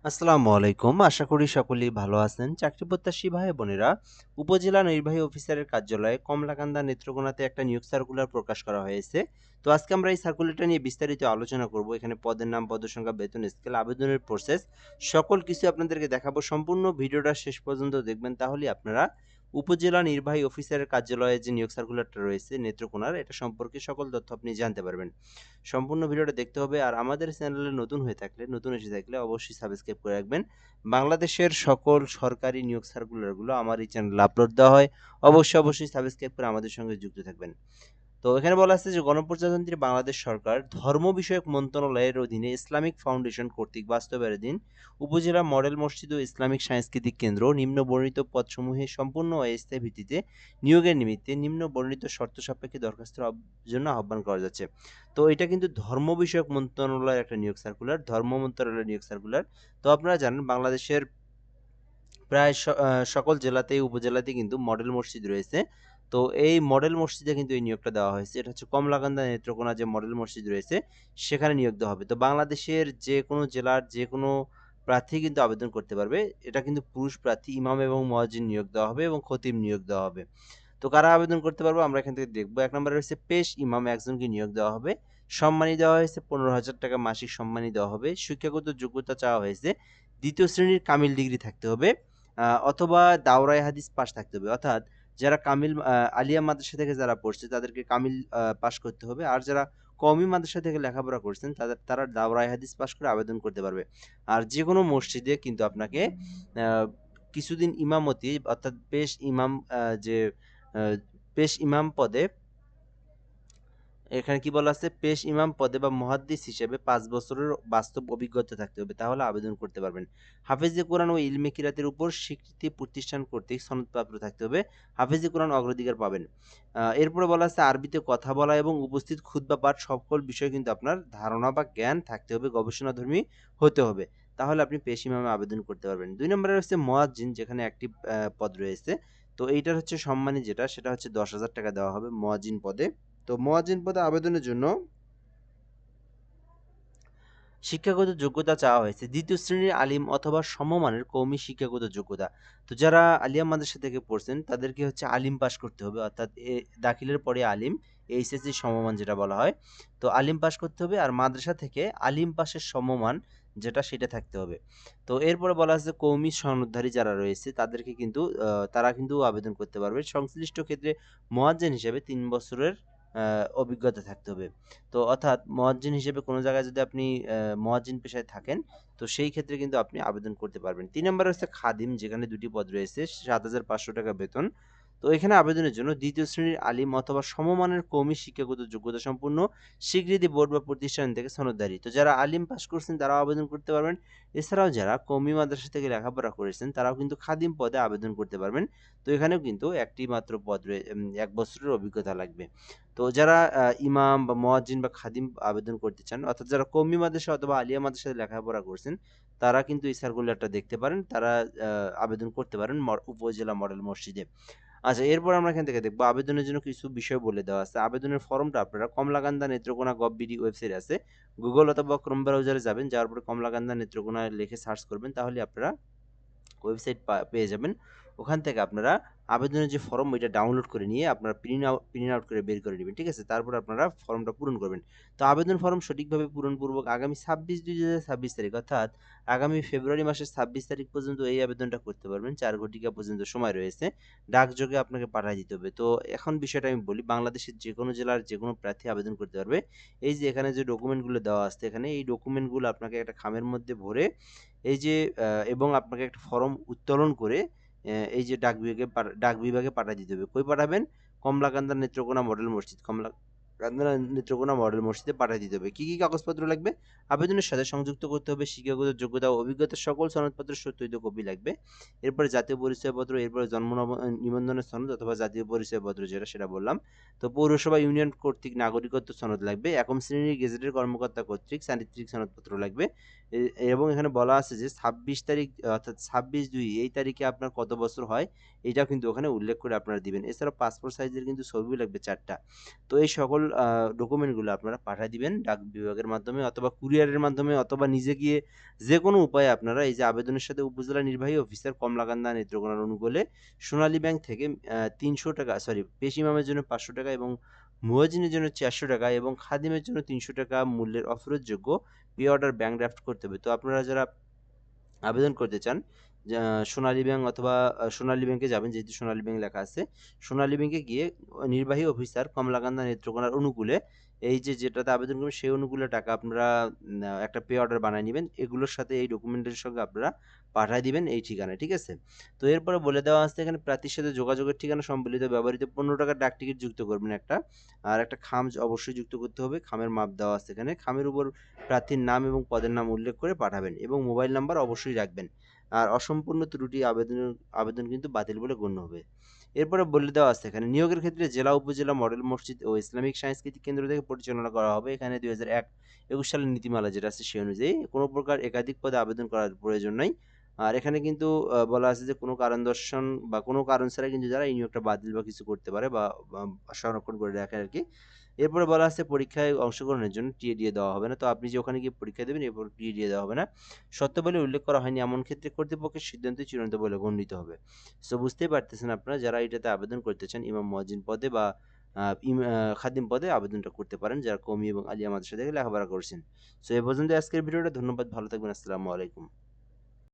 আসসালামু আলাইকুম। আশা করি সকলেই ভালো আছেন। চাকরি প্রত্যাশী ভাই বোনেরা, উপজেলা নির্বাহী অফিসারের কার্যালয়ে কমলাকান্দা নেত্রকোনাতে একটা নিয়োগ সার্কুলার প্রকাশ করা হয়েছে। তো আজকে আমরা এই সার্কুলারটা নিয়ে বিস্তারিত আলোচনা করব। এখানে পদের নাম, পদের সংখ্যা, বেতন স্কেল, আবেদনের প্রসেস সকল কিছু আপনাদেরকে দেখাবো। সম্পূর্ণ ভিডিওটা শেষ পর্যন্ত দেখবেন, তাহলেই আপনারা উপজেলা নির্বাহী অফিসারের কার্যালয়ে যে নিয়োগ সার্কুলারটা রয়েছে নেত্রকোনার, এটা সম্পর্কে সকল তথ্য আপনি জানতে পারবেন। সম্পূর্ণ ভিডিওটা দেখতে হবে। আর আমাদের চ্যানেলে নতুন এসে থাকলে অবশ্যই সাবস্ক্রাইব করে রাখবেন। বাংলাদেশের সকল সরকারি নিয়োগ সার্কুলারগুলো আমার এই চ্যানেলে আপলোড দেওয়া হয়। অবশ্যই সাবস্ক্রাইব করে আমাদের সঙ্গে যুক্ত থাকবেন। তো এখানে বলা আছে যে গণপ্রজাতন্ত্রী বাংলাদেশ সরকার ধর্ম বিষয়ক মন্ত্রণালয়ের অধীনে ইসলামিক ফাউন্ডেশন কর্তৃক বাস্তবায়নাধীন উপজেলা মডেল মসজিদ ও ইসলামিক সাংস্কৃতিক কেন্দ্র নিম্ন বর্ণিত পদসমূহে সম্পূর্ণ অস্থায়ী ভিত্তিতে নিয়োগের নিমিত্তে নিম্ন বর্ণিত শর্ত সাপেক্ষে দরখাস্তের জন্য আহ্বান করা যাচ্ছে। তো এটা কিন্তু ধর্ম বিষয়ক মন্ত্রণালয়ের একটা নিয়োগ সার্কুলার, ধর্ম মন্ত্রণালয়ের নিয়োগ সার্কুলার। তো আপনারা জানেন বাংলাদেশের প্রায় সকল জেলাতেই উপজেলাতেই কিন্তু মডেল মসজিদ রয়েছে। তো এই মডেল মসজিদে কিন্তু এই নিয়োগটা দেওয়া হয়েছে। এটা হচ্ছে কমলাকান্দা নেত্রকোনা যে মডেল মসজিদ রয়েছে সেখানে নিয়োগ দেওয়া হবে। তো বাংলাদেশের যেকোনো জেলার যেকোনো প্রার্থী কিন্তু আবেদন করতে পারবে। এটা কিন্তু পুরুষ প্রার্থী ইমাম এবং মুয়াজ্জিন নিয়োগ দেওয়া হবে এবং খতিব নিয়োগ দেওয়া হবে। তো কারা আবেদন করতে পারবো আমরা এখান থেকে দেখব। ১ নম্বরে রয়েছে পেশ ইমাম, একজনকে নিয়োগ দেওয়া হবে। সম্মানী দেওয়া হয়েছে ৳১৫,০০০ মাসিক সম্মানী দেওয়া হবে। শিক্ষাগত যোগ্যতা চাওয়া হয়েছে ২য় শ্রেণীর কামিল ডিগ্রি থাকতে হবে। অথবা দাওরায়ে হাদিস পাস থাকতে হবে। অর্থাৎ যারা কামিল আলিয়া মাদ্রাসা থেকে যারা পড়ছে তাদেরকে কামিল পাস করতে হবে। আর যারা কওমি মাদ্রাসা থেকে লেখাপড়া করছেন তারা দাওরায়ে হাদিস পাস করে আবেদন করতে পারবে। আর যেকোনো মসজিদে কিন্তু আপনাকে আ কিছুদিন ইমামতি অর্থাৎ যে আ পেশ ইমাম পদে এখানে কি বলা আছে? পেশ ইমাম পদে বা মুহাদ্দিস হিসেবে ৫ বছরের বাস্তব অভিজ্ঞতা থাকতে হবে। তাহলে আবেদন করতে পারবেন। হাফেজে কোরআন ও ইলমে কিরাতের উপর স্বীকৃতি প্রতিষ্ঠান কর্তৃক সনদপ্রাপ্ত থাকতে হবে। হাফেজে কোরআন অগ্রাধিকার পাবেন। এরপরে বলা আছে আরবিতে কথা বলা এবং উপস্থিত খুতবা পাঠ সকল বিষয়ে কিন্তু আপনার ধারণা বা জ্ঞান থাকতে হবে, গবেষণাধর্মী হতে হবে। তাহলে আপনি পেশ ইমামে আবেদন করতে পারবেন। ২ নম্বরে রয়েছে মুয়াজ্জিন, যেখানে একটি পদ রয়েছে। তো এইটার হচ্ছে সম্মানী যেটা সেটা হচ্ছে ৳১০,০০০ দেওয়া হবে মুয়াজ্জিন পদে। তো মুয়াজ্জিন পদে আবেদনের জন্য শিক্ষাগত যোগ্যতা চাওয়া হয়েছে ২য় শ্রেণীর আলিম অথবা সমমানের কওমি শিক্ষাগত যোগ্যতা। তো যারা আলিয়া মাদ্রাসা থেকে পড়ছেন তাদেরকে হচ্ছে আলিম পাস করতে হবে, অর্থাৎ দাখিলের পরে আলিম, এইচএসসি সমমান যেটা বলা হয়। তো আলিম পাস করতে হবে আর মাদ্রাসা থেকে আলিম পাসের সমমান যেটা সেটা থাকতে হবে। তো এরপরে বলা আছে কওমি সনদধারী যারা রয়েছে তাদেরকে কিন্তু তারা কিন্তু আবেদন করতে পারবে। সংশ্লিষ্ট ক্ষেত্রে মুয়াজ্জিন হিসেবে ৩ বছরের অভিজ্ঞতা থাকতে হবে। তো অর্থাৎ মুয়াজ্জিন হিসেবে কোনো জায়গায় যদি আপনি মুয়াজ্জিন পেশায় থাকেন, তো সেই ক্ষেত্রে কিন্তু আপনি আবেদন করতে পারবেন। ৩ নম্বরে হচ্ছে খাদিম, যেখানে ২ টি পদ রয়েছে, ৳৭,৫০০ বেতন। তো এখানে আবেদনের জন্য ২য় শ্রেণীর আলিম অথবা সমমানের কওমি শিক্ষাগত যোগ্যতা সম্পন্ন স্বীকৃতি বোর্ড বা প্রতিষ্ঠান থেকে সনদধারী। তো যারা আলিম পাস করছেন তারাও আবেদন করতে পারবেন। এছাড়াও যারা কওমি মাদ্রাসা থেকে লেখাপড়া করেছেন তারাও কিন্তু খাদিম পদে আবেদন করতে পারবেন। তো এখানেও কিন্তু একটি মাত্র পদ ১ বছরের অভিজ্ঞতা লাগবে। তো যারা ইমাম বা মুয়াজ্জিন বা খাদিম আবেদন করতে চান, অর্থাৎ যারা কওমি মাদ্রাসা অথবা আলিয়া মাদ্রাসায় লেখাপড়া করছেন, তারা কিন্তু এই সার্কুলারটা দেখতে পারেন। তারা আ আবেদন করতে পারেন উপজেলা মডেল মসজিদে। আচ্ছা, এরপর আমরা এখান থেকে দেখব আবেদনের জন্য কিছু বিষয় বলে দেওয়া আছে। আবেদনের ফর্মটা আপনারা কমলাকান্দা নেত্রকোনা gov.bd ওয়েবসাইট আছে। গুগল অথবা ক্রোম ব্রাউজারে যাবেন। যাওয়ার পরে কমলাকান্দা নেত্রকোনা লিখে সার্চ করবেন। তাহলে আপনারা ওয়েবসাইট পেয়ে যাবেন। ওখান থেকে আপনারা আবেদনের যে ফর্ম ওইটা ডাউনলোড করে নিয়ে আপনারা প্রিন্ট আউট করে বের করে নিবেন। ঠিক আছে? তারপর আপনারা ফর্মটা পূরণ করবেন। তো আবেদন ফর্ম সঠিকভাবে পূরণপূর্বক আগামী ২৬/২/২০২৬ তারিখ, অর্থাৎ আগামী ফেব্রুয়ারি মাসের ২৬ তারিখ পর্যন্ত এই আবেদনটা করতে পারবেন। ৪ ঘটিকা পর্যন্ত সময় রয়েছে। ডাকযোগে আপনাকে পাঠায় দিতে হবে। তো এখন বিষয়টা আমি বলি, বাংলাদেশের যেকোনো জেলার যেকোনো প্রার্থী আবেদন করতে পারবে। এই যে এখানে যে ডকুমেন্টগুলো দেওয়া আছে, এখানে এই ডকুমেন্টগুলো আপনাকে একটা খামের মধ্যে ভরে এই যে এবং আপনাকে একটা ফর্ম উত্তোলন করে এই যে ডাক বিভাগে পাঠায় দিতে হবে। কই পাঠাবেন? কমলাকান্দা নেত্রকোনা মডেল মসজিদ, কমলাকান্দা নেত্রকোনা মডেল মসজিদে পাঠায় দিতে হবে। কি কাগজপত্র লাগবে? আবেদনের সাথে সংযুক্ত করতে হবে শিক্ষাগত যোগ্যতা ও অভিজ্ঞতার সকল সনদপত্রের সত্যায়িত কপি লাগবে। এরপরে জাতীয় পরিচয়পত্র, এরপরে জন্ম নিবন্ধনের সনদ অথবা জাতীয় পরিচয়পত্র যেটা সেটা বললাম। তো পৌরসভা ইউনিয়ন কর্তৃক নাগরিকত্ব সনদ লাগবে। ১ম শ্রেণীর গেজেটের কর্মকর্তা কর্তৃক চারিত্রিক সনদপত্র লাগবে। এবং এখানে বলা আছে যে ২৬ তারিখ অর্থাৎ ২৬/২ এই তারিখে আপনার কত বছর হয় এটাও কিন্তু ওখানে উল্লেখ করে আপনারা দিবেন। এছাড়াও পাসপোর্ট সাইজের কিন্তু ছবিও লাগবে ৪ টা। তো এই সকল ডকুমেন্টগুলো আপনারা পাঠায় দিবেন ডাক বিভাগের মাধ্যমে অথবা কুরিয়ারের মাধ্যমে অথবা নিজে গিয়ে যেকোনো উপায়ে আপনারা এই যে আবেদনের সাথে উপজেলা নির্বাহী অফিসার কমলাকান্দা নেত্রকোনার অনুকূলে সোনালী ব্যাংক থেকে ৳৩০০ সরি পেশ ইমামের জন্য ৳৫০০ এবং মুয়াজ্জিনের জন্য ৳৪০০ এবং খাদিমের জন্য ৳৩০০ মূল্যের অফেরতযোগ্য পে অর্ডার ব্যাংক ড্রাফট করতে হবে। তো আপনারা যারা আবেদন করতে চান সোনালী ব্যাংক অথবা সোনালী ব্যাংকে যাবেন যেহেতু সোনালী ব্যাংক লেখা আছে। সোনালী ব্যাংকে গিয়ে নির্বাহী অফিসার কমলাকান্দা নেত্রকোনার অনুকূলে এই যে যেটাতে আবেদন করবেন সেই অনুকূলে টাকা আপনারা একটা পে অর্ডার বানায় নিবেন। এগুলোর সাথে এই ডকুমেন্টের সঙ্গে আপনারা পাঠায় দিবেন এই ঠিকানায়, ঠিক আছে? তো এরপরে বলে দেওয়া আছে এখানে প্রার্থীর সাথে যোগাযোগের ঠিকানা সম্বলিত ব্যবহৃত ৳১৫ ডাকটিকিট যুক্ত করবেন একটা। আর একটা খাম অবশ্যই যুক্ত করতে হবে। খামের মাপ দেওয়া আছে এখানে। খামের উপর প্রার্থীর নাম এবং পদের নাম উল্লেখ করে পাঠাবেন এবং মোবাইল নাম্বার অবশ্যই রাখবেন। আর অসম্পূর্ণ ত্রুটি আবেদন কিন্তু বাতিল বলে গণ্য হবে। এরপরে বলে দেওয়া আছে এখানে নিয়োগের ক্ষেত্রে জেলা, উপজেলা মডেল মসজিদ ও ইসলামিক সাংস্কৃতিক কেন্দ্র থেকে পরিচালনা করা হবে। এখানে ২০২১ সালের নীতিমালা যেটা আছে সে অনুযায়ী কোনো প্রকার একাধিক পদে আবেদন করার প্রয়োজন নাই। আর এখানে কিন্তু বলা আছে যে কোনো কারণ দর্শন বা কোনো কারণ ছাড়া কিন্তু যারা এই নিয়োগটা বাতিল বা কিছু করতে পারে বা সংরক্ষণ করে রাখে আরকি। এরপরে বলা আছে পরীক্ষায় অংশগ্রহণের জন্য টিএ দিয়ে দেওয়া হবে না। তো আপনি যে ওখানে গিয়ে পরীক্ষা দেবেন এরপর টিএ দিয়ে দেওয়া হবে না। শর্তাবলী উল্লেখ করা হয়নি এমন ক্ষেত্রে কর্তৃপক্ষের সিদ্ধান্তই চূড়ান্ত বলে গণ্যিত হবে। সো বুঝতেই পারতেছেন আপনারা যারা এটাতে আবেদন করতে চান ইমাম মুয়াজ্জিন পদে বা খাদিম পদে আবেদনটা করতে পারেন যারা কওমি এবং আলিয়া মাদ্রাসা থেকে লেখাপড়া করছেন। সো এ পর্যন্ত আজকের ভিডিওটা। ধন্যবাদ। ভালো থাকবেন। আসসালামু আলাইকুম।